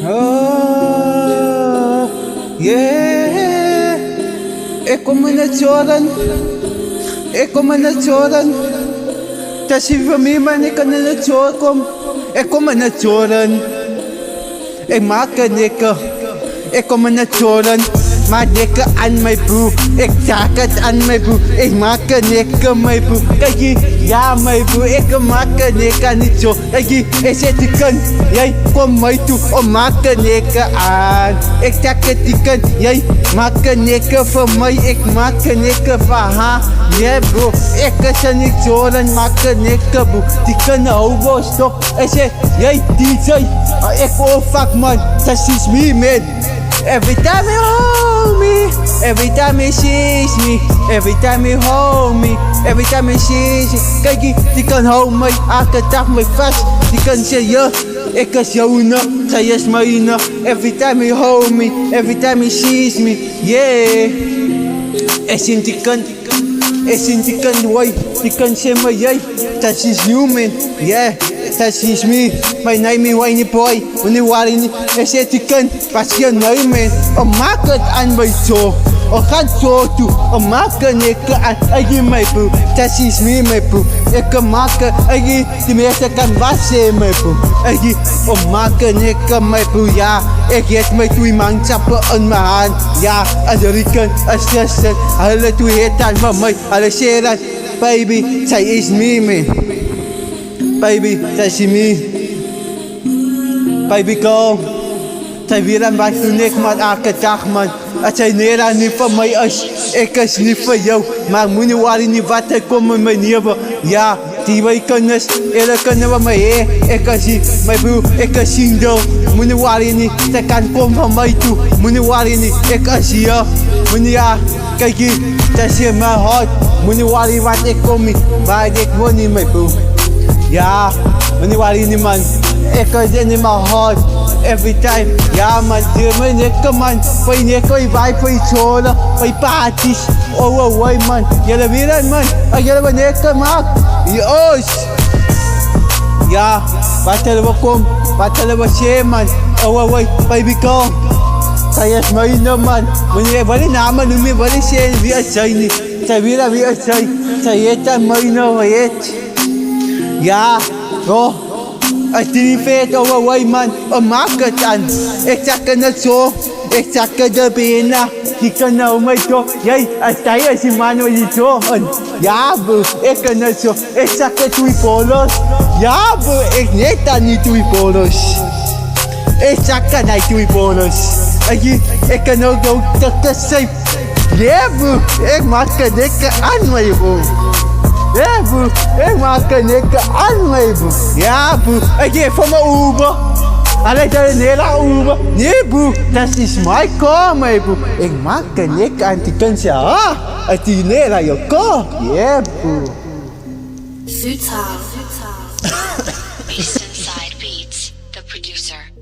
Oh, yeah. Eko manatsoran. Eko manatsoran. Tasi vamiman eka nanatsorkom. Eko manatsoran. Makan eka. Eko manatsoran. Maar dikke aan mijn broer, ik zag het aan mijn broer. Ik maak een nikke mijn broer. Kijk je, ja mijn broer, ik maak een nikke niet zo. Kijk je, ik zet die kan, jij kom mij toe, maak een nikke aan. Ik zeg het die kan, jij maak een nikke voor mij, ik maak een nikke voor haar. Yeah bro, ik is er niet zo, dan maak een nikke bro. Die kunnen houden stop. Ik zeg, jij die zei, ik fuck man, dat is me man. Every time you hold me, every time you sees me, every time you hold me, every time you sees me. Kijk je, die kan houden mij, elke dag mij vast. Die kan zeggen, ik is jouw, zij is mijn. Every time you hold me, every time you sees me, yeah. Ik zie die kan, why, die kan zeggen, jij, dat is human, yeah. Dat is me, mijn name is Wayne Boy. Wanneer waar je niet zegt die kan, pas je nee man. Maak het aan mij zo, ga zo toe. Maak het aan mij broer. Dat is me mijn broer. Ik maak het, die mensen kan wassen mijn broer. Maak het mijn broer, ja. Ik heb mijn twee manschappen in mijn hand. Ja, als Riken, als Justin, alle twee het aan van mij. Alle zeggen, baby, zij is me man. Baby, that's me. Baby, go. Zij weer aan wat doen ik maar elke dag man. Als zij neer aan niet van mij is, ik is niet voor jou. Maar moet niet waar niet wat hij komt met mijn leven. Ja, die wij kunnen, eerder kunnen we mij heen. Ik is hier, mijn broer, ik is single. Moet niet waar niet, zij kan komen van mij toe. Moet niet waar niet, ik is hier. Moet niet ja, kijk hier, dat is in mijn hart. Moet niet waar wat ik kom niet, maar ik woon niet mijn broer. Ja, wanneer waar je niet man, ik is in mijn hart, every time. Ja man, die man, ik man, bij nek, bij vibe, bij scholen, bij parties. Oh man, jullie weer man, jullie wat nek maakt, joos. Ja, wat zullen we komen, wat zullen we zeggen man, baby go. Zij is mijn man, wanneer wat die namen noemen, wat is zij, wie is zij niet, zij weer wie is zij, zij heet aan mijn heet. Ja, bro, als die niet weet over wij man, maak het aan. Ik zeg het zo, ik zeg het de benen, die kunnen mij zo. Jij, als hij is die man met die zo. Ja bro, ik kan het zo, ik zeg het twee polos. Ja bro, ik net dan niet twee polos. Ik zeg het niet twee polos. Ik kan ook dat safe. Ja bro, ik maak het niet aan mij bro. Ja bro, ik maak een nikke aan mij bro. Ja bro, ik geef van mijn Uber. Alleen dat is een hele Uber. Nee bro, dat is mijn car mij bro. Ik maak een nikke aan die kan zeggen, het is niet aan je car. Ja bro. Futile. East Side Beats, the producer.